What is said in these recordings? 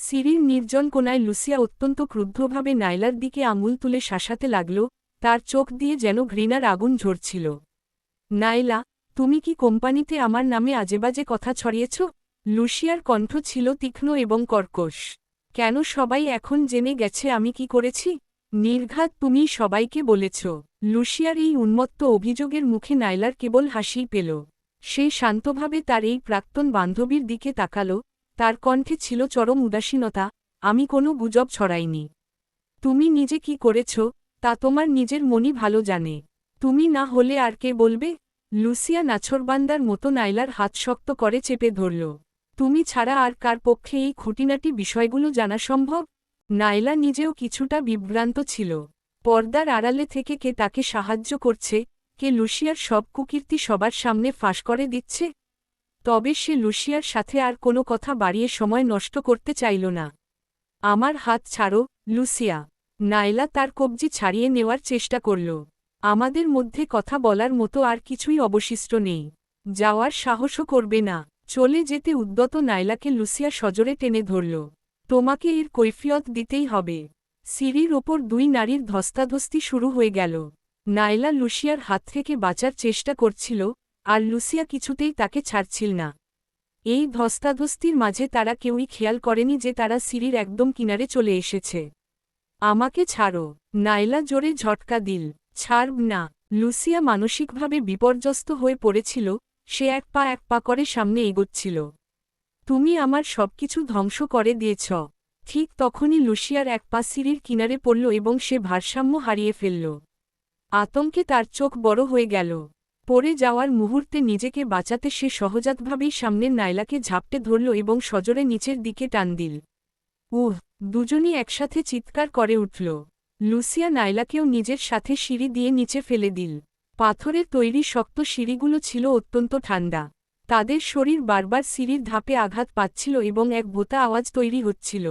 সিঁড়ির নির্জন কোণায় লুসিয়া অত্যন্ত ক্রুদ্ধভাবে নাইলার দিকে আঙুল তুলে শাসাতে লাগল, তার চোখ দিয়ে যেন ঘৃণার আগুন ঝরছিল। নাইলা, তুমি কি কোম্পানিতে আমার নামে আজেবাজে কথা ছড়িয়েছ? লুসিয়ার কণ্ঠ ছিল তীক্ষ্ণ এবং কর্কশ। কেন সবাই এখন জেনে গেছে আমি কি করেছি? নির্ঘাত তুমি সবাইকে বলেছ। লুসিয়ার এই উন্মত্ত অভিযোগের মুখে নাইলার কেবল হাসিই পেল। সে শান্তভাবে তার এই প্রাক্তন বান্ধবীর দিকে তাকাল, তার কণ্ঠে ছিল চরম উদাসীনতা। আমি কোনো গুজব ছড়াইনি। তুমি নিজে কি করেছ তা তোমার নিজের মনই ভালো জানে। তুমি না হলে আর কে বলবে? লুসিয়া নাছোড়বান্দার মতো নাইলার হাত শক্ত করে চেপে ধরল। তুমি ছাড়া আর কার পক্ষে এই খুঁটিনাটি বিষয়গুলো জানা সম্ভব? নাইলা নিজেও কিছুটা বিভ্রান্ত ছিল। পর্দার আড়ালে থেকে কে তাকে সাহায্য করছে, কে লুসিয়ার সব কুকীর্তি সবার সামনে ফাঁস করে দিচ্ছে? তবে সে লুসিয়ার সাথে আর কোনো কথা বাড়িয়ে সময় নষ্ট করতে চাইল না। আমার হাত ছাড়ো, লুসিয়া। নাইলা তার কবজি ছাড়িয়ে নেওয়ার চেষ্টা করল। আমাদের মধ্যে কথা বলার মতো আর কিছুই অবশিষ্ট নেই। যাওয়ার সাহসও করবে না। চলে যেতে উদ্যত নাইলাকে লুসিয়া সজোরে টেনে ধরল। তোমাকে এর কৈফিয়ত দিতেই হবে। সিঁড়ির ওপর দুই নারীর ধস্তাধস্তি শুরু হয়ে গেল। নাইলা লুসিয়ার হাত থেকে বাঁচার চেষ্টা করছিল, আর লুসিয়া কিছুতেই তাকে ছাড়ছিল না। এই ধস্তাধস্তির মাঝে তারা কেউই খেয়াল করেনি যে তারা সিঁড়ির একদম কিনারে চলে এসেছে। আমাকে ছাড়ো, নাইলা জোরে ঝটকা দিল। ছাড়ব না। লুসিয়া মানসিকভাবে বিপর্যস্ত হয়ে পড়েছিল, সে এক পা করে সামনে এগোচ্ছিল। তুমি আমার সবকিছু ধ্বংস করে দিয়েছ। ঠিক তখনই লুসিয়ার এক পা সিঁড়ির কিনারে পড়ল এবং সে ভারসাম্য হারিয়ে ফেলল। আতঙ্কে তার চোখ বড় হয়ে গেল। পড়ে যাওয়ার মুহূর্তে নিজেকে বাঁচাতে সে সহজাতভাবেই সামনের নাইলাকে ঝাপটে ধরল এবং সজোরে নিচের দিকে টান দিল। দুজনই একসাথে চিৎকার করে উঠল। লুসিয়া নাইলাকেও নিজের সাথে সিঁড়ি দিয়ে নিচে ফেলে দিল। পাথরের তৈরি শক্ত সিঁড়িগুলো ছিল অত্যন্ত ঠান্ডা। তাদের শরীর বারবার সিঁড়ির ধাপে আঘাত পাচ্ছিল এবং এক ভোঁতা আওয়াজ তৈরি হচ্ছিল।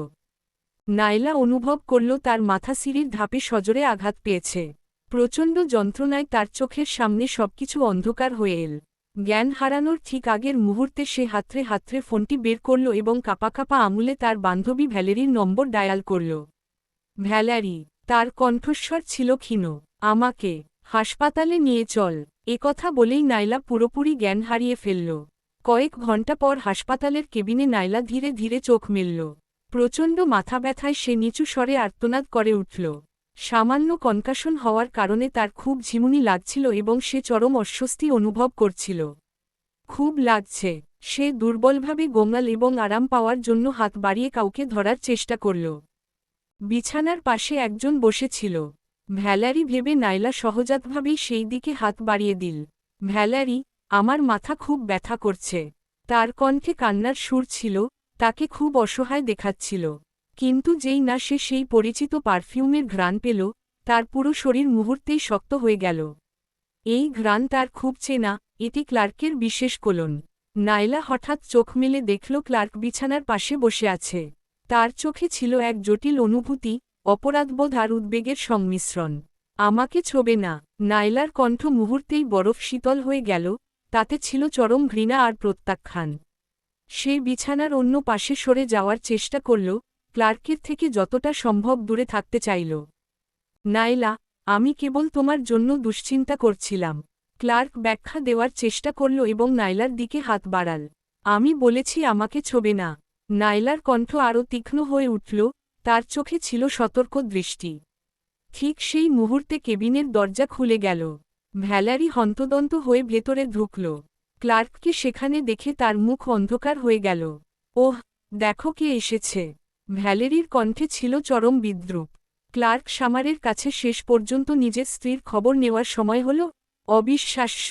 নাইলা অনুভব করল তার মাথা সিঁড়ির ধাপে সজোরে আঘাত পেয়েছে। প্রচণ্ড যন্ত্রণায় তার চোখের সামনে সবকিছু অন্ধকার হয়ে এল। জ্ঞান হারানোর ঠিক আগের মুহূর্তে সে হাতড়ে হাতড়ে ফোনটি বের করল এবং কাঁপা কাঁপা আঙুলে তার বান্ধবী ভ্যালেরির নম্বর ডায়াল করল। ভ্যালেরি, তার কণ্ঠস্বর ছিল ক্ষীণ। আমাকে হাসপাতালে নিয়ে চল। একথা বলেই নাইলা পুরোপুরি জ্ঞান হারিয়ে ফেলল। কয়েক ঘণ্টা পর হাসপাতালের কেবিনে নাইলা ধীরে ধীরে চোখ মেলল। প্রচণ্ড মাথা ব্যথায় সে নিচু স্বরে আর্তনাদ করে উঠল। সামান্য কনকাশন হওয়ার কারণে তার খুব ঝিমুনি লাগছিল এবং সে চরম অস্বস্তি অনুভব করছিল। খুব লাগছে। সে দুর্বলভাবে গোঙাল এবং আরাম পাওয়ার জন্য হাত বাড়িয়ে কাউকে ধরার চেষ্টা করল। বিছানার পাশে একজন বসেছিল। ভ্যালেরি ভেবে নাইলা সহজাতভাবেই সেই দিকে হাত বাড়িয়ে দিল। ভ্যালেরি, আমার মাথা খুব ব্যথা করছে। তার কণ্ঠে কান্নার সুর ছিল, তাকে খুব অসহায় দেখাচ্ছিল। কিন্তু যেই না সে সেই পরিচিত পারফিউমের ঘ্রাণ পেল, তার পুরো শরীর মুহূর্তেই শক্ত হয়ে গেল। এই ঘ্রাণ তার খুব চেনা, এটি ক্লার্কের বিশেষ কোলন। নাইলা হঠাৎ চোখ মেলে দেখল ক্লার্ক বিছানার পাশে বসে আছে। তার চোখে ছিল এক জটিল অনুভূতি, অপরাধবোধ আর উদ্বেগের সংমিশ্রণ। আমাকে ছোবে না। নাইলার কণ্ঠ মুহূর্তেই বরফ শীতল হয়ে গেল, তাতে ছিল চরম ঘৃণা আর প্রত্যাখ্যান। সে বিছানার অন্য পাশে সরে যাওয়ার চেষ্টা করল, ক্লার্কের থেকে যতটা সম্ভব দূরে থাকতে চাইল। নাইলা, আমি কেবল তোমার জন্য দুশ্চিন্তা করছিলাম। ক্লার্ক ব্যাখ্যা দেওয়ার চেষ্টা করল এবং নাইলার দিকে হাত বাড়াল। আমি বলেছি আমাকে ছোবে না। নাইলার কণ্ঠ আরও তীক্ষ্ণ হয়ে উঠল, তার চোখে ছিল সতর্ক দৃষ্টি। ঠিক সেই মুহূর্তে কেবিনের দরজা খুলে গেল। ভ্যালেরি হন্তদন্ত হয়ে ভেতরে ঢুকল। ক্লার্ককে সেখানে দেখে তার মুখ অন্ধকার হয়ে গেল। ওহ, দেখো কে এসেছে। ভ্যালেরির কণ্ঠে ছিল চরম বিদ্রূপ। ক্লার্ক সামারের কাছে শেষ পর্যন্ত নিজের স্ত্রীর খবর নেওয়ার সময় হল? অবিশ্বাস্য।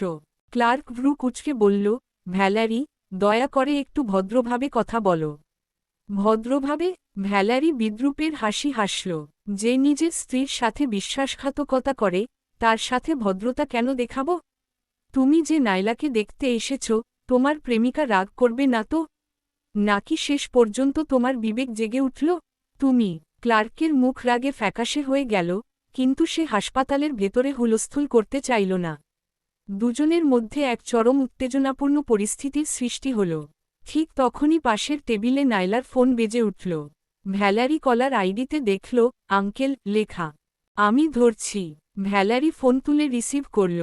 ক্লার্ক ভ্রু কুঁচকে বলল, ভ্যালেরি, দয়া করে একটু ভদ্রভাবে কথা বলো। ভদ্রভাবে? ভ্যালেরি বিদ্রূপের হাসি হাসল। যে নিজের স্ত্রীর সাথে বিশ্বাসঘাতকতা করে, তার সাথে ভদ্রতা কেন দেখাব? তুমি যে নাইলাকে দেখতে এসেছ, তোমার প্রেমিকা রাগ করবে না তো? নাকি শেষ পর্যন্ত তোমার বিবেক জেগে উঠল? তুমি? ক্লার্কের মুখ রাগে ফ্যাকাশে হয়ে গেল, কিন্তু সে হাসপাতালের ভেতরে হুলস্থুল করতে চাইল না। দুজনের মধ্যে এক চরম উত্তেজনাপূর্ণ পরিস্থিতির সৃষ্টি হল। ঠিক তখনই পাশের টেবিলে নাইলার ফোন বেজে উঠল। ভ্যালারি কলার আইডিতে দেখল, আঙ্কেল লেখা। আমি ধরছি। ভ্যালারি ফোন তুলে রিসিভ করল।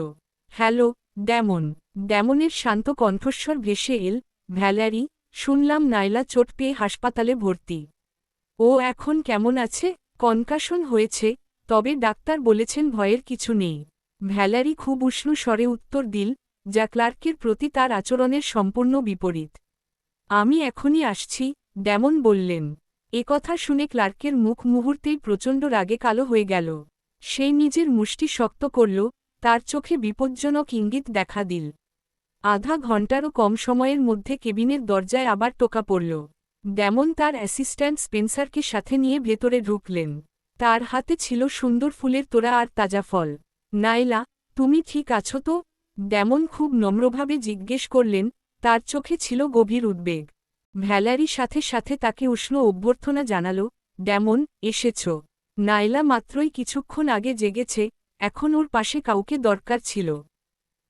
Hello, Damon. ড্যামনের শান্ত কণ্ঠস্বর ভেসে এল, ভ্যালারি, শুনলাম নাইলা চোট পেয়ে হাসপাতালে ভর্তি। ও এখন কেমন আছে? কনকাশন হয়েছে, তবে ডাক্তার বলেছেন ভয়ের কিছু নেই। ভ্যালারি খুব উষ্ণ স্বরে উত্তর দিল, যা ক্লার্কের প্রতি তার আচরণের সম্পূর্ণ বিপরীত। আমি এখনই আসছি, ড্যামন বললেন। কথা শুনে ক্লার্কের মুখ মুহূর্তেই প্রচণ্ড রাগে কালো হয়ে গেল। সেই নিজের মুষ্টি শক্ত করল, তার চোখে বিপজ্জনক ইঙ্গিত দেখা দিল। আধা ঘণ্টারও কম সময়ের মধ্যে কেবিনের দরজায় আবার টোকা পড়ল। ড্যামন তার অ্যাসিস্ট্যান্ট স্পেন্সারকে সাথে নিয়ে ভেতরে ঢুকলেন। তার হাতে ছিল সুন্দর ফুলের তোড়া আর তাজা ফল। নাইলা, তুমি ঠিক আছো তো? ড্যামন খুব নম্রভাবে জিজ্ঞেস করলেন, তার চোখে ছিল গভীর উদ্বেগ। ভ্যালারি সাথে সাথে তাকে উষ্ণ অভ্যর্থনা জানাল, ড্যামন, এসেছ। নাইলা মাত্রই কিছুক্ষণ আগে জেগেছে, এখন ওর পাশে কাউকে দরকার ছিল।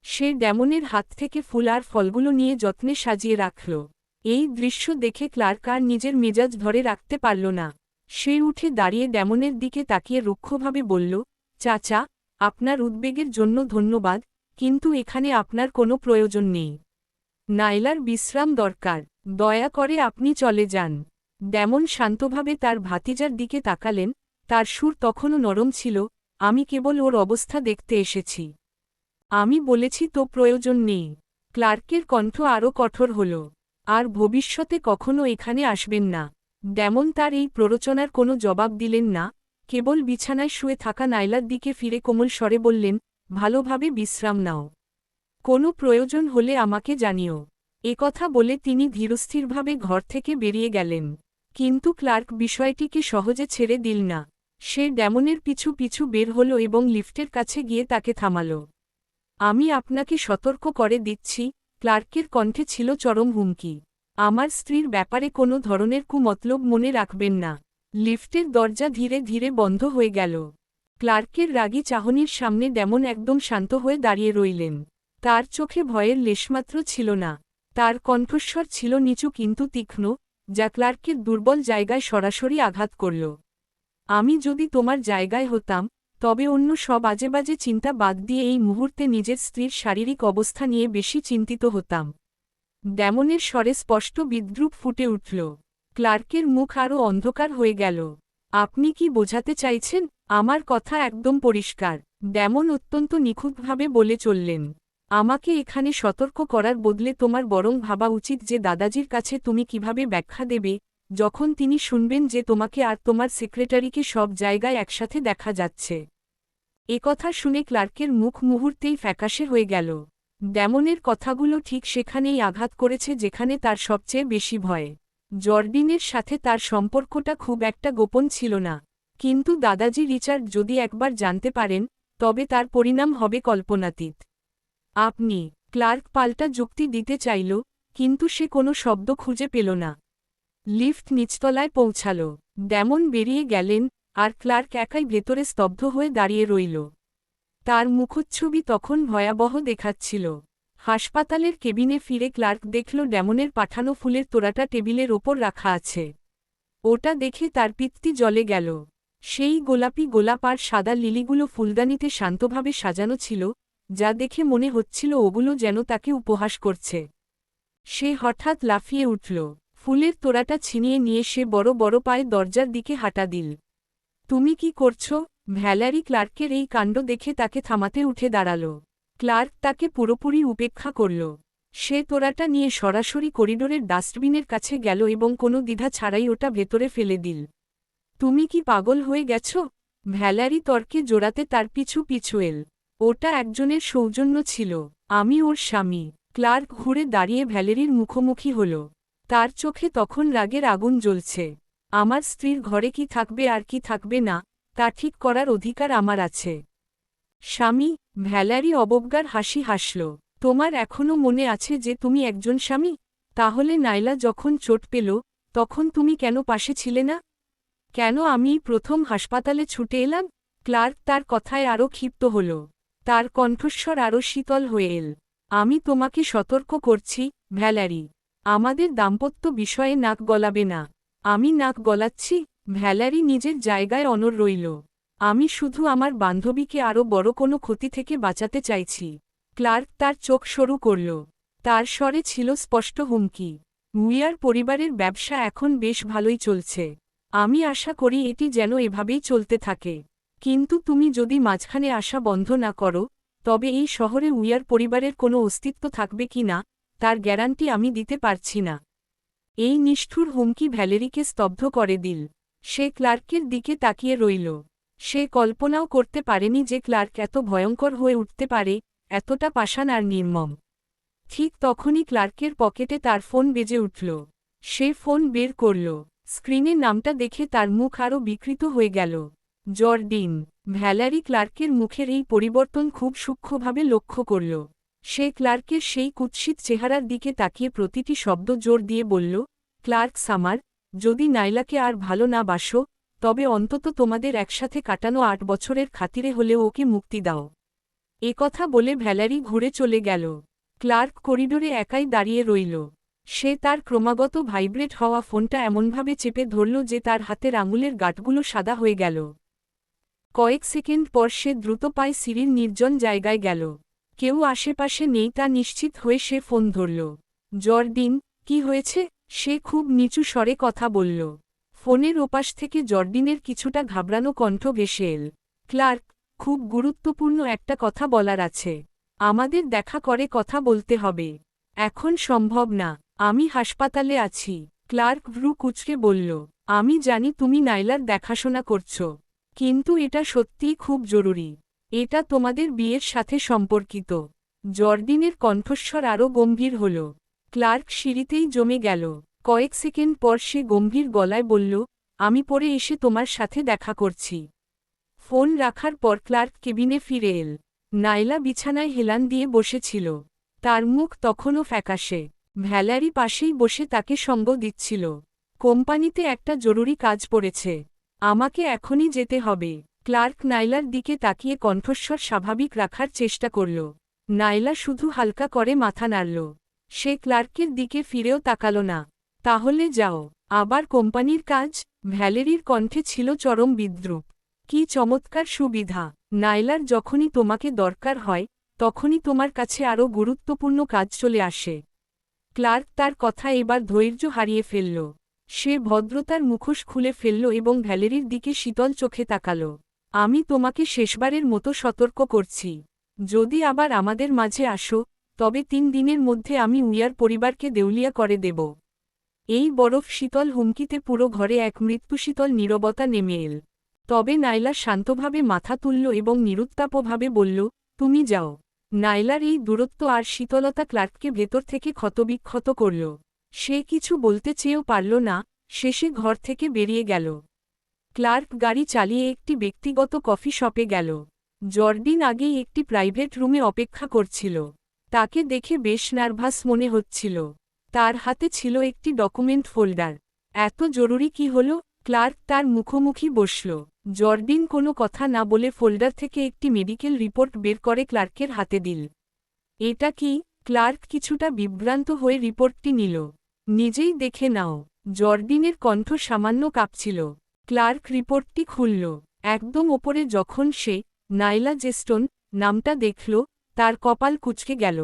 সে ড্যামনের হাত থেকে ফুল আর ফলগুলো নিয়ে যত্নে সাজিয়ে রাখল। এই দৃশ্য দেখে ক্লার্ক আর নিজের মেজাজ ধরে রাখতে পারল না। সে উঠে দাঁড়িয়ে ড্যামনের দিকে তাকিয়ে রুক্ষভাবে বলল, চাচা, আপনার উদ্বেগের জন্য ধন্যবাদ, কিন্তু এখানে আপনার কোনো প্রয়োজন নেই। নাইলার বিশ্রাম দরকার, দয়া করে আপনি চলে যান। ড্যামন শান্তভাবে তার ভাতিজার দিকে তাকালেন, তার সুর তখনও নরম ছিল, আমি কেবল ওর অবস্থা দেখতে এসেছি। আমি বলেছি তো প্রয়োজন নেই। ক্লার্কের কণ্ঠ আরও কঠোর হল। আর ভবিষ্যতে কখনো এখানে আসবেন না। ড্যামন তার এই প্ররোচনার কোনো জবাব দিলেন না, কেবল বিছানায় শুয়ে থাকা নাইলার দিকে ফিরে কোমল স্বরে বললেন, ভালোভাবে বিশ্রাম নাও। কোনো প্রয়োজন হলে আমাকে জানিও। কথা বলে তিনি ধীরস্থিরভাবে ঘর থেকে বেরিয়ে গেলেন। কিন্তু ক্লার্ক বিষয়টিকে সহজে ছেড়ে দিল না। সে ড্যামনের পিছু পিছু বের হল এবং লিফটের কাছে গিয়ে তাকে থামাল। আমি আপনাকে সতর্ক করে দিচ্ছি, ক্লার্কের কণ্ঠে ছিল চরম হুমকি। আমার স্ত্রীর ব্যাপারে কোনো ধরনের কুমতলব মনে রাখবেন না। লিফটের দরজা ধীরে ধীরে বন্ধ হয়ে গেল। ক্লার্কের রাগী চাহনির সামনে ড্যামন একদম শান্ত হয়ে দাঁড়িয়ে রইলেন। তার চোখে ভয়ের লেশমাত্র ছিল না। তার কণ্ঠস্বর ছিল নিচু কিন্তু তীক্ষ্ণ, যা ক্লার্কের দুর্বল জায়গায় সরাসরি আঘাত করল। আমি যদি তোমার জায়গায় হতাম, তবে অন্য সব আজেবাজে চিন্তা বাদ দিয়ে এই মুহূর্তে নিজের স্ত্রীর শারীরিক অবস্থা নিয়ে বেশি চিন্তিত হতাম। ড্যামনের স্বরে স্পষ্ট বিদ্রূপ ফুটে উঠল। ক্লার্কের মুখ আরও অন্ধকার হয়ে গেল। আপনি কি বোঝাতে চাইছেন? আমার কথা একদম পরিষ্কার, ড্যামন অত্যন্ত নিখুঁতভাবে বলে চললেন। আমাকে এখানে সতর্ক করার বদলে তোমার বরং ভাবা উচিত যে দাদাজির কাছে তুমি কিভাবে ব্যাখ্যা দেবে, যখন তিনি শুনবেন যে তোমাকে আর তোমার সেক্রেটারিকে সব জায়গায় একসাথে দেখা যাচ্ছে। কথা শুনে ক্লার্কের মুখ মুহূর্তেই ফ্যাকাশে হয়ে গেল। ড্যামনের কথাগুলো ঠিক সেখানেই আঘাত করেছে যেখানে তার সবচেয়ে বেশি ভয়। জর্ডিনের সাথে তার সম্পর্কটা খুব একটা গোপন ছিল না, কিন্তু দাদাজি রিচার্ড যদি একবার জানতে পারেন, তবে তার পরিণাম হবে কল্পনাতীত। আপনি, ক্লার্ক পাল্টা যুক্তি দিতে চাইল, কিন্তু সে কোনো শব্দ খুঁজে পেল না। লিফট নিচতলায় পৌঁছাল। ড্যামন বেরিয়ে গেলেন, আর ক্লার্ক একাই ভেতরে স্তব্ধ হয়ে দাঁড়িয়ে রইল। তার মুখচ্ছবি তখন ভয়াবহ দেখাচ্ছিল। হাসপাতালের কেবিনে ফিরে ক্লার্ক দেখল ড্যামনের পাঠানো ফুলের তোড়াটা টেবিলের ওপর রাখা আছে। ওটা দেখে তার পিত্তি জ্বলে গেল। সেই গোলাপি গোলাপ আর সাদা লিলিগুলো ফুলদানিতে শান্তভাবে সাজানো ছিল, যা দেখে মনে হচ্ছিল ওগুলো যেন তাকে উপহাস করছে। সে হঠাৎ লাফিয়ে উঠল। ফুলের তোড়াটা ছিনিয়ে নিয়ে সে বড় বড় পায়ে দরজার দিকে হাঁটা দিল। তুমি কি করছো? ভ্যালারি ক্লার্কের এই কাণ্ড দেখে তাকে থামাতে উঠে দাঁড়াল। ক্লার্ক তাকে পুরোপুরি উপেক্ষা করল। সে তোড়াটা নিয়ে সরাসরি করিডোরের ডাস্টবিনের কাছে গেল এবং কোনো দ্বিধা ছাড়াই ওটা ভেতরে ফেলে দিল। তুমি কি পাগল হয়ে গেছ? ভ্যালারি তর্কে জোড়াতে তার পিছু পিছু এল। ওটা একজনের সৌজন্য ছিল, আমি ওর স্বামী। ক্লার্ক ঘুরে দাঁড়িয়ে ভ্যালেরির মুখোমুখি হল। তার চোখে তখন রাগের আগুন জ্বলছে। আমার স্ত্রীর ঘরে কি থাকবে আর কি থাকবে না, তা ঠিক করার অধিকার আমার আছে। স্বামী? ভ্যালারি অবজ্ঞার হাসি হাসল। তোমার এখনও মনে আছে যে তুমি একজন স্বামী? তাহলে নাইলা যখন চোট পেল, তখন তুমি কেন পাশে ছিলে না? কেন আমি প্রথম হাসপাতালে ছুটে এলাম? ক্লার্ক তার কথায় আরও ক্ষিপ্ত হল। তার কণ্ঠস্বর আরও শীতল হয়ে এল। আমি তোমাকে সতর্ক করছি, ভ্যালারি। আমাদের দাম্পত্য বিষয়ে নাক গলাবে না। আমি নাক গলাচ্ছি? ভ্যালেরি নিজের জায়গায় অনড় রইল। আমি শুধু আমার বান্ধবীকে আরও বড় কোনো ক্ষতি থেকে বাঁচাতে চাইছি। ক্লার্ক তার চোখ সরু করল। তার স্বরে ছিল স্পষ্ট হুমকি। উইয়ার পরিবারের ব্যবসা এখন বেশ ভালোই চলছে। আমি আশা করি এটি যেন এভাবেই চলতে থাকে। কিন্তু তুমি যদি মাঝখানে আসা বন্ধ না করো, তবে এই শহরে উইয়ার পরিবারের কোনো অস্তিত্ব থাকবে কি না, তার গ্যারান্টি আমি দিতে পারছি না। এই নিষ্ঠুর হুমকি ভ্যালেরিকে স্তব্ধ করে দিল। সে ক্লার্কের দিকে তাকিয়ে রইল। সে কল্পনাও করতে পারেনি যে ক্লার্ক এত ভয়ঙ্কর হয়ে উঠতে পারে, এতটা পাষাণ আর নির্মম। ঠিক তখনই ক্লার্কের পকেটে তার ফোন বেজে উঠল। সে ফোন বের করল। স্ক্রিনে নামটা দেখে তার মুখ আরও বিকৃত হয়ে গেল। জর্ডিন। ভ্যালেরি ক্লার্কের মুখের এই পরিবর্তন খুব সূক্ষ্মভাবে লক্ষ্য করল। সে ক্লার্কের সেই কুৎসিত চেহারার দিকে তাকিয়ে প্রতিটি শব্দ জোর দিয়ে বলল, ক্লার্ক সামার, যদি নাইলাকে আর ভালো না বাসো, তবে অন্তত তোমাদের একসাথে কাটানো 8 বছরের খাতিরে হলেও ওকে মুক্তি দাও। এ কথা বলে ভ্যালেরি ঘুরে চলে গেল। ক্লার্ক করিডোরে একাই দাঁড়িয়ে রইল। সে তার ক্রমাগত ভাইব্রেট হওয়া ফোনটা এমনভাবে চেপে ধরল যে তার হাতের আঙুলের গাঁটগুলো সাদা হয়ে গেল। কয়েক সেকেন্ড পর সে দ্রুত পায়ে সিঁড়ির নির্জন জায়গায় গেল। কেউ আশেপাশে নেই তা নিশ্চিত হয়ে সে ফোন ধরল। জর্ডিন, কি হয়েছে? সে খুব নিচু স্বরে কথা বলল। ফোনের ওপাশ থেকে জর্ডিনের কিছুটা ঘাবড়ানো কণ্ঠ ভেসে এল। ক্লার্ক, খুব গুরুত্বপূর্ণ একটা কথা বলার আছে। আমাদের দেখা করে কথা বলতে হবে। এখন সম্ভব না। আমি হাসপাতালে আছি। ক্লার্ক ভ্রু কুঁচকে বলল, আমি জানি তুমি নাইলার দেখাশোনা করছ। কিন্তু এটা সত্যিই খুব জরুরি। এটা তোমাদের বিয়ের সাথে সম্পর্কিত। জর্ডিনের কণ্ঠস্বর আরও গম্ভীর হল। ক্লার্ক সিঁড়িতেই জমে গেল। কয়েক সেকেন্ড পর সে গম্ভীর গলায় বলল, আমি পরে এসে তোমার সাথে দেখা করছি। ফোন রাখার পর ক্লার্ক কেবিনে ফিরে এল। নাইলা বিছানায় হেলান দিয়ে বসেছিল। তার মুখ তখনও ফ্যাকাশে। ভ্যালেরি পাশেই বসে তাকে সঙ্গ দিচ্ছিল। কোম্পানিতে একটা জরুরি কাজ পড়েছে। আমাকে এখনই যেতে হবে। ক্লার্ক নাইলার দিকে তাকিয়ে কণ্ঠস্বর স্বাভাবিক রাখার চেষ্টা করল। নাইলা শুধু হালকা করে মাথা নাড়ল। সে ক্লার্কের দিকে ফিরেও তাকাল না। তাহলে যাও। আবার কোম্পানির কাজ? ভ্যালেরির কণ্ঠে ছিল চরম বিদ্রূপ। কি চমৎকার সুবিধা! নাইলার যখনই তোমাকে দরকার হয়, তখনই তোমার কাছে আরও গুরুত্বপূর্ণ কাজ চলে আসে। ক্লার্ক তার কথা এবার ধৈর্য হারিয়ে ফেলল। সে ভদ্রতার মুখোশ খুলে ফেলল এবং ভ্যালেরির দিকে শীতল চোখে তাকাল। আমি তোমাকে শেষবারের মতো সতর্ক করছি। যদি আবার আমাদের মাঝে আসো, তবে 3 দিনের মধ্যে আমি উইয়ার পরিবারকে দেউলিয়া করে দেব। এই বরফ শীতল হুমকিতে পুরো ঘরে এক মৃত্যুশীতল নীরবতা নেমে এল। তবে নাইলা শান্তভাবে মাথা তুলল এবং নিরুত্তাপভাবে বলল, তুমি যাও। নাইলার এই দূরত্ব আর শীতলতা ক্লার্ককে ভেতর থেকে ক্ষতবিক্ষত করল। সে কিছু বলতে চেয়েও পারল না, শেষে ঘর থেকে বেরিয়ে গেল। ক্লার্ক গাড়ি চালিয়ে একটি ব্যক্তিগত কফি শপে গেল। জর্ডিন আগেই একটি প্রাইভেট রুমে অপেক্ষা করছিল। তাকে দেখে বেশ নার্ভাস মনে হচ্ছিল। তার হাতে ছিল একটি ডকুমেন্ট ফোল্ডার। এত জরুরি কি হল? ক্লার্ক তার মুখোমুখি বসল। জর্ডিন কোনো কথা না বলে ফোল্ডার থেকে একটি মেডিকেল রিপোর্ট বের করে ক্লার্কের হাতে দিল। এটা কি? ক্লার্ক কিছুটা বিভ্রান্ত হয়ে রিপোর্টটি নিল। নিজেই দেখে নাও। জর্ডিনের কণ্ঠ সামান্য কাঁপছিল। ক্লার্ক রিপোর্টটি খুলল। একদম ওপরে যখন সে নাইলা জেস্টন নামটা দেখল, তার কপাল কুঁচকে গেল।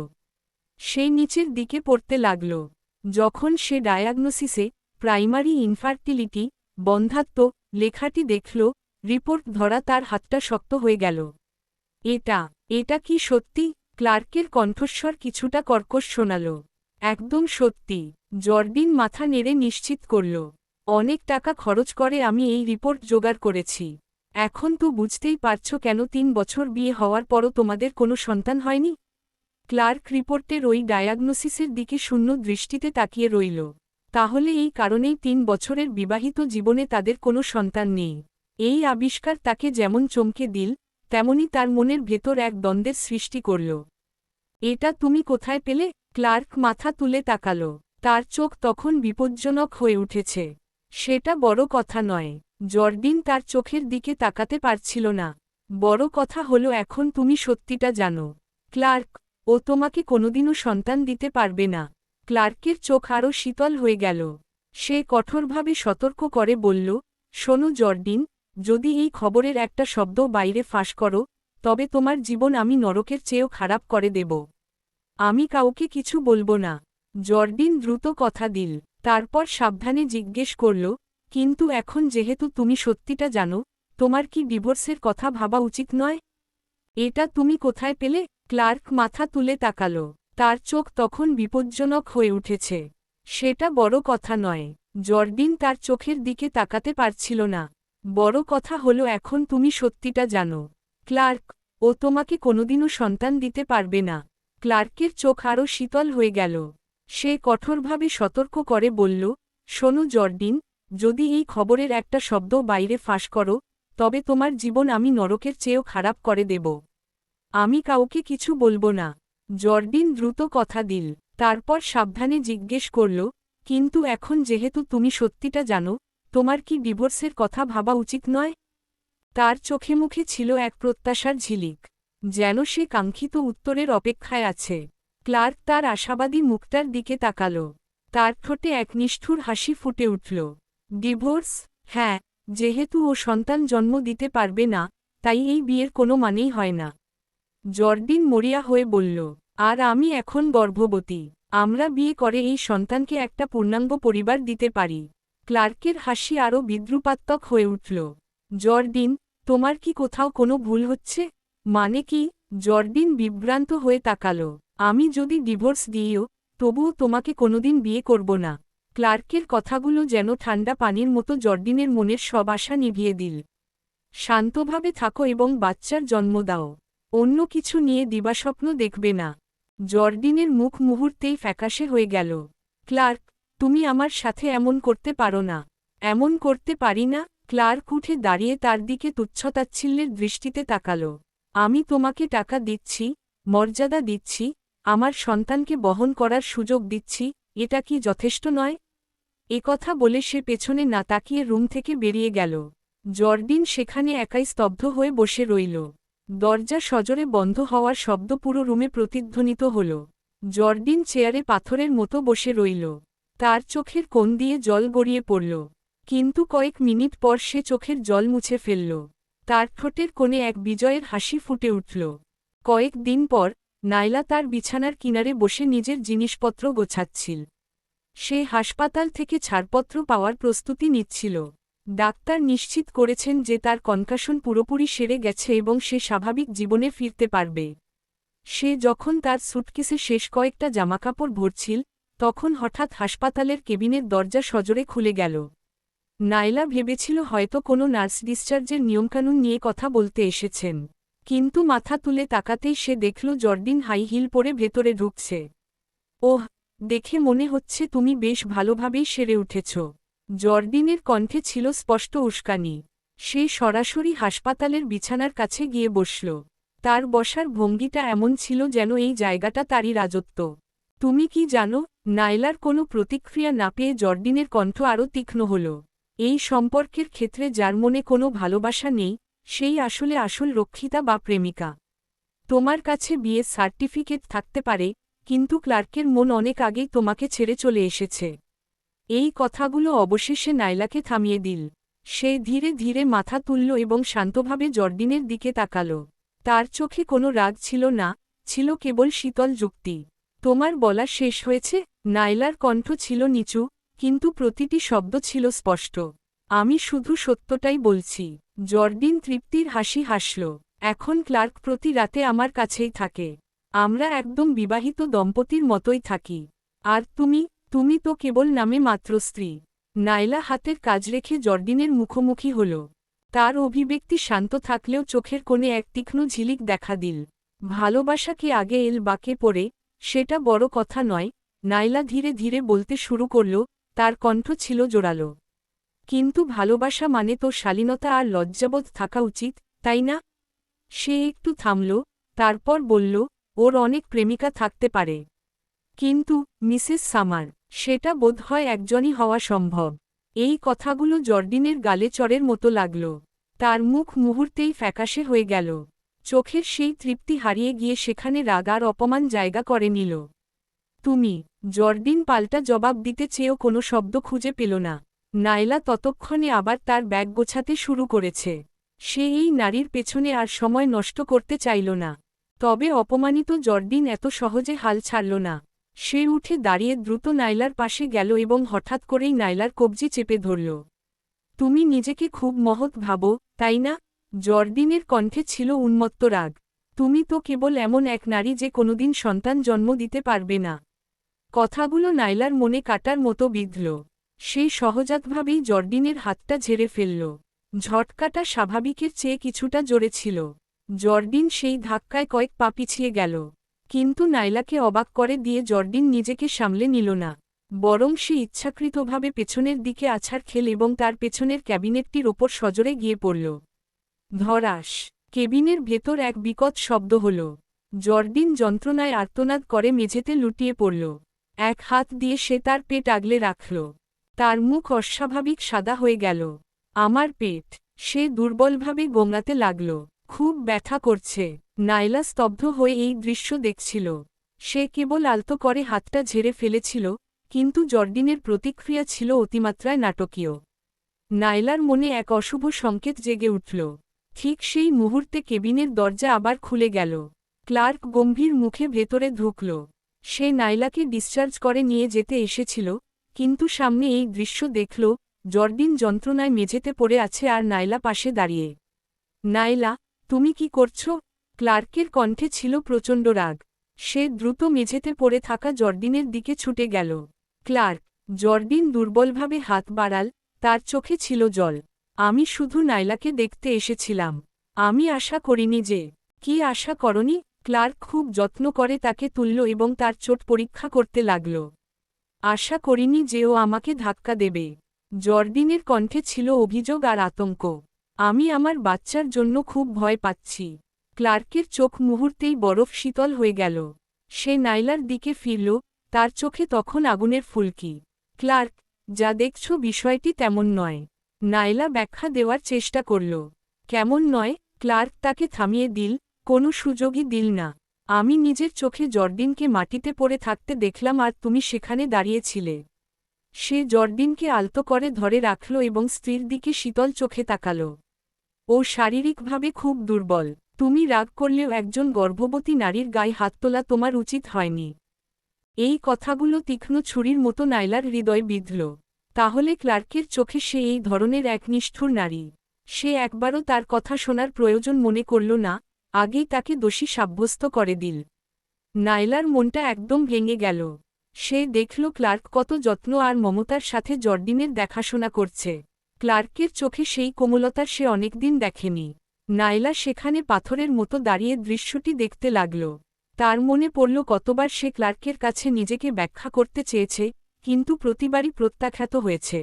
সে নিচের দিকে পড়তে লাগল। যখন সে ডায়াগনোসিসে প্রাইমারি ইনফার্টিলিটি বন্ধ্যাত্ব লেখাটি দেখল, রিপোর্ট ধরা তার হাতটা শক্ত হয়ে গেল। এটা কি সত্যি? ক্লার্কের কণ্ঠস্বর কিছুটা কর্কশ শোনাল। একদম সত্যি। জর্ডিন মাথা নেড়ে নিশ্চিত করল। অনেক টাকা খরচ করে আমি এই রিপোর্ট জোগাড় করেছি। এখন তো বুঝতেই পারছ কেন 3 বছর বিয়ে হওয়ার পরও তোমাদের কোনো সন্তান হয়নি। ক্লার্ক রিপোর্টের ওই ডায়াগনোসিসের দিকে শূন্য দৃষ্টিতে তাকিয়ে রইল। তাহলে এই কারণেই 3 বছরের বিবাহিত জীবনে তাদের কোনো সন্তান নেই। এই আবিষ্কার তাকে যেমন চমকে দিল, তেমনি তার মনের ভেতর এক দ্বন্দ্বের সৃষ্টি করল। এটা তুমি কোথায় পেলে? ক্লার্ক মাথা তুলে তাকাল। তার চোখ তখন বিপজ্জনক হয়ে উঠেছে। সেটা বড় কথা নয়। জর্ডিন তার চোখের দিকে তাকাতে পারছিল না। বড় কথা হলো এখন তুমি সত্যিটা জানো। ক্লার্ক, ও তোমাকে কোনোদিনও সন্তান দিতে পারবে না। ক্লার্কের চোখ আরও শীতল হয়ে গেল। সে কঠোরভাবে সতর্ক করে বলল, শোনো জর্ডিন, যদি এই খবরের একটা শব্দ বাইরে ফাঁস করো, তবে তোমার জীবন আমি নরকের চেয়েও খারাপ করে দেব। আমি কাউকে কিছু বলবো না। জর্ডিন দ্রুত কথা দিল। তারপর সাবধানে জিজ্ঞেস করল, কিন্তু এখন যেহেতু তুমি সত্যিটা জানো, তোমার কি ডিভোর্সের কথা ভাবা উচিত নয়? এটা তুমি কোথায় পেলে? ক্লার্ক মাথা তুলে তাকাল। তার চোখ তখন বিপজ্জনক হয়ে উঠেছে। সেটা বড় কথা নয়। জর্ডিন তার চোখের দিকে তাকাতে পারছিল না। বড় কথা হলো এখন তুমি সত্যিটা জানো। ক্লার্ক, ও তোমাকে কোনোদিনও সন্তান দিতে পারবে না। ক্লার্কের চোখ আরও শীতল হয়ে গেল। সে কঠোরভাবে সতর্ক করে বলল, শোনো জর্ডিন, যদি এই খবরের একটা শব্দ বাইরে ফাঁস করো, তবে তোমার জীবন আমি নরকের চেয়েও খারাপ করে দেব। আমি কাউকে কিছু বলবো না। জর্ডিন দ্রুত কথা দিল। তারপর সাবধানে জিজ্ঞেস করল, কিন্তু এখন যেহেতু তুমি সত্যিটা জানো, তোমার কি ডিভোর্সের কথা ভাবা উচিত নয়? তার চোখে মুখে ছিল এক প্রত্যাশার ঝিলিক, যেন সে কাঙ্ক্ষিত উত্তরের অপেক্ষায় আছে। ক্লার্ক তার আশাবাদী মুখটার দিকে তাকাল। তার ঠোঁটে এক নিষ্ঠুর হাসি ফুটে উঠল। ডিভোর্স? হ্যাঁ, যেহেতু ও সন্তান জন্ম দিতে পারবে না, তাই এই বিয়ের কোনো মানেই হয় না। জর্ডিন মরিয়া হয়ে বলল, আর আমি এখন গর্ভবতী। আমরা বিয়ে করে এই সন্তানকে একটা পূর্ণাঙ্গ পরিবার দিতে পারি। ক্লার্কের হাসি আরও বিদ্রুপাত্মক হয়ে উঠল। জর্ডিন, তোমার কি কোথাও কোনো ভুল হচ্ছে? মানে কি? জর্ডিন বিভ্রান্ত হয়ে তাকাল। আমি যদি ডিভোর্স দিইও, তবুও তোমাকে কোনোদিন বিয়ে করব না। ক্লার্কের কথাগুলো যেন ঠান্ডা পানির মতো জর্ডিনের মনের সব আশা নিভিয়ে দিল। শান্তভাবে থাকো এবং বাচ্চার জন্ম দাও। অন্য কিছু নিয়ে দিবাস্বপ্ন দেখবে না। জর্ডিনের মুখ মুহূর্তেই ফ্যাকাশে হয়ে গেল। ক্লার্ক, তুমি আমার সাথে এমন করতে পারো না। এমন করতে পারি না? ক্লার্ক উঠে দাঁড়িয়ে তার দিকে তুচ্ছতাচ্ছিল্যের দৃষ্টিতে তাকাল। আমি তোমাকে টাকা দিচ্ছি, মর্যাদা দিচ্ছি, আমার সন্তানকে বহন করার সুযোগ দিচ্ছি, এটা কি যথেষ্ট নয়? একথা বলে সে পেছনে না তাকিয়ে রুম থেকে বেরিয়ে গেল। জর্ডিন সেখানে একাই স্তব্ধ হয়ে বসে রইল। দরজা সজোরে বন্ধ হওয়ার শব্দ পুরো রুমে প্রতিধ্বনিত হল। জর্ডিন চেয়ারে পাথরের মতো বসে রইল। তার চোখের কোণ দিয়ে জল গড়িয়ে পড়ল। কিন্তু কয়েক মিনিট পর সে চোখের জল মুছে ফেলল। তার ঠোঁটের কোণে এক বিজয়ের হাসি ফুটে উঠল। কয়েক দিন পর, নাইলা তার বিছানার কিনারে বসে নিজের জিনিসপত্র গোছাচ্ছিল। সে হাসপাতাল থেকে ছাড়পত্র পাওয়ার প্রস্তুতি নিচ্ছিল। ডাক্তার নিশ্চিত করেছেন যে তার কনকাশন পুরোপুরি সেরে গেছে এবং সে স্বাভাবিক জীবনে ফিরতে পারবে। সে যখন তার সুটকেসে শেষ কয়েকটা জামাকাপড় ভরছিল, তখন হঠাৎ হাসপাতালের কেবিনের দরজা সজোরে খুলে গেল। নাইলা ভেবেছিল হয়তো কোনো নার্স ডিসচার্জের নিয়মকানুন নিয়ে কথা বলতে এসেছেন। কিন্তু মাথা তুলে তাকাতেই সে দেখল জর্ডিন হাই হিল পরে ভেতরে ঢুকছে। ওহ, দেখে মনে হচ্ছে তুমি বেশ ভালোভাবেই সেরে উঠেছ। জর্ডিনের কণ্ঠে ছিল স্পষ্ট উস্কানি। সে সরাসরি হাসপাতালের বিছানার কাছে গিয়ে বসল। তার বসার ভঙ্গিটা এমন ছিল যেন এই জায়গাটা তারই রাজত্ব। তুমি কি জানো? নাইলার কোনো প্রতিক্রিয়া না পেয়ে জর্ডিনের কণ্ঠ আরও তীক্ষ্ণ হল। এই সম্পর্কের ক্ষেত্রে যার মনে কোনো ভালোবাসা নেই, সেই আসলে আসল রক্ষিতা বা প্রেমিকা। তোমার কাছে বিয়ের সার্টিফিকেট থাকতে পারে, কিন্তু ক্লার্কের মন অনেক আগেই তোমাকে ছেড়ে চলে এসেছে। এই কথাগুলো অবশেষে নাইলাকে থামিয়ে দিল। সে ধীরে ধীরে মাথা তুলল এবং শান্তভাবে জর্ডিনের দিকে তাকাল। তার চোখে কোনো রাগ ছিল না, ছিল কেবল শীতল যুক্তি। তোমার বলা শেষ হয়েছে? নাইলার কণ্ঠ ছিল নিচু, কিন্তু প্রতিটি শব্দ ছিল স্পষ্ট। আমি শুধু সত্যটাই বলছি। জর্ডিন তৃপ্তির হাসি হাসল। এখন ক্লার্ক প্রতি রাতে আমার কাছেই থাকে। আমরা একদম বিবাহিত দম্পতির মতোই থাকি। আর তুমি তো কেবল নামে মাত্র স্ত্রী। নাইলা হাতের কাজ রেখে জর্ডিনের মুখোমুখি হল। তার অভিব্যক্তি শান্ত থাকলেও চোখের কোণে এক তীক্ষ্ণ ঝিলিক দেখা দিল। ভালোবাসা কি আগে এল বাকে পড়ে? সেটা বড় কথা নয়, নাইলা ধীরে ধীরে বলতে শুরু করল, তার কণ্ঠ ছিল জোরালো। কিন্তু ভালোবাসা মানে তো শালীনতা আর লজ্জাবোধ থাকা উচিত, তাই না? সে একটু থামল, তারপর বলল, ওর অনেক প্রেমিকা থাকতে পারে। কিন্তু মিসেস সামার, সেটা বোধহয় একজনই হওয়া সম্ভব। এই কথাগুলো জর্ডিনের গালে চড়ের মতো লাগল। তার মুখ মুহূর্তেই ফ্যাকাশে হয়ে গেল। চোখের সেই তৃপ্তি হারিয়ে গিয়ে সেখানে রাগ আর অপমান জায়গা করে নিল। জর্ডিন পাল্টা জবাব দিতে চেয়েও কোনো শব্দ খুঁজে পেল না। নাইলা ততক্ষণে আবার তার ব্যাগ গোছাতে শুরু করেছে। সে এই নারীর পেছনে আর সময় নষ্ট করতে চাইল না। তবে অপমানিত জর্ডিন এত সহজে হাল ছাড়ল না। সে উঠে দাঁড়িয়ে দ্রুত নাইলার পাশে গেল এবং হঠাৎ করেই নাইলার কবজি চেপে ধরল। তুমি নিজেকে খুব মহৎ ভাবো, তাই না? জর্ডিনের কণ্ঠে ছিল উন্মত্ত রাগ। তুমি তো কেবল এমন এক নারী যে কোনোদিন সন্তান জন্ম দিতে পারবে না। কথাগুলো নাইলার মনে কাটার মতো বিঁধল। সেই সহজাতভাবেই জর্ডিনের হাতটা ঝেড়ে ফেলল। ঝটকাটা স্বাভাবিকের চেয়ে কিছুটা জোরে ছিল। জর্ডিন সেই ধাক্কায় কয়েক পা পিছিয়ে গেল। কিন্তু নাইলাকে অবাক করে দিয়ে জর্ডিন নিজেকে সামলে নিল না। বরং সে ইচ্ছাকৃতভাবে পেছনের দিকে আছাড় খেল এবং তার পেছনের ক্যাবিনেটটির ওপর সজোরে গিয়ে পড়ল। ধরাস! কেবিনের ভেতর এক বিকট শব্দ হল। জর্ডিন যন্ত্রণায় আর্তনাদ করে মেঝেতে লুটিয়ে পড়ল। এক হাত দিয়ে সে তার পেট আগলে রাখল। তার মুখ অস্বাভাবিক সাদা হয়ে গেল। আমার পেট! সে দুর্বলভাবে গোমড়াতে লাগল। খুব ব্যথা করছে। নাইলা স্তব্ধ হয়ে এই দৃশ্য দেখছিল। সে কেবল আলতো করে হাতটা ঝেড়ে ফেলেছিল, কিন্তু জর্ডিনের প্রতিক্রিয়া ছিল অতিমাত্রায় নাটকীয়। নাইলার মনে এক অশুভ সংকেত জেগে উঠল। ঠিক সেই মুহূর্তে কেবিনের দরজা আবার খুলে গেল। ক্লার্ক গম্ভীর মুখে ভেতরে ঢুকল। সে নাইলাকে ডিসচার্জ করে নিয়ে যেতে এসেছিল, কিন্তু সামনে এই দৃশ্য দেখল, জর্ডিন যন্ত্রণায় মেঝেতে পড়ে আছে আর নাইলা পাশে দাঁড়িয়ে। নাইলা, তুমি কি করছো? ক্লার্কের কণ্ঠে ছিল প্রচণ্ড রাগ। সে দ্রুত মেঝেতে পড়ে থাকা জর্ডিনের দিকে ছুটে গেল। ক্লার্ক! জর্ডিন দুর্বলভাবে হাত বাড়াল, তার চোখে ছিল জল। আমি শুধু নাইলাকে দেখতে এসেছিলাম। আমি আশা করিনি যে। কি আশা করনি? ক্লার্ক খুব যত্ন করে তাকে তুলল এবং তার চোট পরীক্ষা করতে লাগল। আশা করিনি যে ও আমাকে ধাক্কা দেবে। জর্ডিনের কণ্ঠে ছিল অভিযোগ আর আতঙ্ক। আমি আমার বাচ্চার জন্য খুব ভয় পাচ্ছি। ক্লার্কের চোখ মুহূর্তেই বরফ শীতল হয়ে গেল। সে নাইলার দিকে ফিরল, তার চোখে তখন আগুনের ফুলকি। ক্লার্ক, যা দেখছ বিষয়টি তেমন নয়। নাইলা ব্যাখ্যা দেওয়ার চেষ্টা করল। কেমন নয়? ক্লার্ক তাকে থামিয়ে দিল, কোনো সুযোগই দিল না। আমি নিজের চোখে জর্ডিনকে মাটিতে পড়ে থাকতে দেখলাম আর তুমি সেখানে দাঁড়িয়েছিলে। সে জর্ডিনকে আলতো করে ধরে রাখল এবং স্ত্রীর দিকে শীতল চোখে তাকাল। ও শারীরিকভাবে খুব দুর্বল। তুমি রাগ করলেও একজন গর্ভবতী নারীর গায়ে হাত তোলা তোমার উচিত হয়নি। এই কথাগুলো তীক্ষ্ণ ছুরির মতো নাইলার হৃদয় বিঁধল। তাহলে ক্লার্কের চোখে সে এই ধরনের এক নিষ্ঠুর নারী। সে একবারও তার কথা শোনার প্রয়োজন মনে করল না, আগেই তাকে দোষী সাব্যস্ত করে দিল। নাইলার মনটা একদম ভেঙে গেল। সে দেখল ক্লার্ক কত যত্ন আর মমতার সাথে জর্ডিনের দেখাশোনা করছে। ক্লার্কের চোখে সেই কোমলতার সে অনেকদিন দেখেনি। নাইলা সেখানে পাথরের মতো দাঁড়িয়ে দৃশ্যটি দেখতে লাগল। তার মনে পড়ল কতবার সে ক্লার্কের কাছে নিজেকে ব্যাখ্যা করতে চেয়েছে, কিন্তু প্রতিবারই প্রত্যাখ্যাত হয়েছে।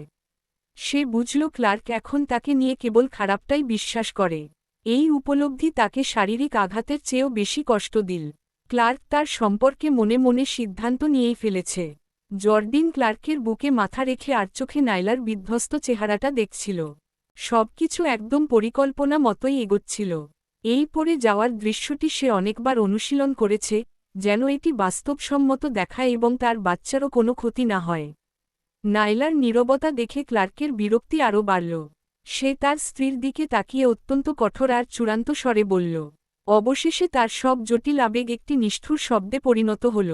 সে বুঝল ক্লার্ক এখন তাকে নিয়ে কেবল খারাপটাই বিশ্বাস করে। এই উপলব্ধি তাকে শারীরিক আঘাতের চেয়েও বেশি কষ্ট দিল। ক্লার্ক তার সম্পর্কে মনে মনে সিদ্ধান্ত নিয়েই ফেলেছে। জর্ডিন ক্লার্কের বুকে মাথা রেখে আর চোখে নাইলার বিধ্বস্ত চেহারাটা দেখছিল। সবকিছু একদম পরিকল্পনা মতোই এগোচ্ছিল। এই পড়ে যাওয়ার দৃশ্যটি সে অনেকবার অনুশীলন করেছে, যেন এটি বাস্তবসম্মত দেখায় এবং তার বাচ্চারও কোনো ক্ষতি না হয়। নাইলার নীরবতা দেখে ক্লার্কের বিরক্তি আরও বাড়ল। সে তার স্ত্রীর দিকে তাকিয়ে অত্যন্ত কঠোর আর চূড়ান্ত স্বরে বলল। অবশেষে তার সব জটিল আবেগ একটি নিষ্ঠুর শব্দে পরিণত হল।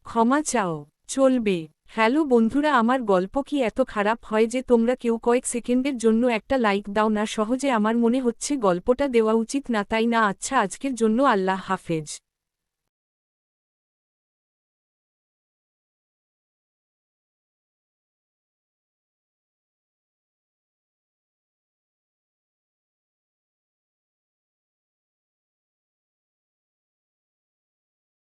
ক্ষমা চাও। চলবে। হ্যালো বন্ধুরা, আমার গল্প কি এত খারাপ হয় যে তোমরা কেউ কয়েক সেকেন্ডের জন্য একটা লাইক দাও না? সহজে আমার মনে হচ্ছে গল্পটা দেওয়া উচিত না, তাই না? আচ্ছা, আজকের জন্য আল্লাহ হাফেজ।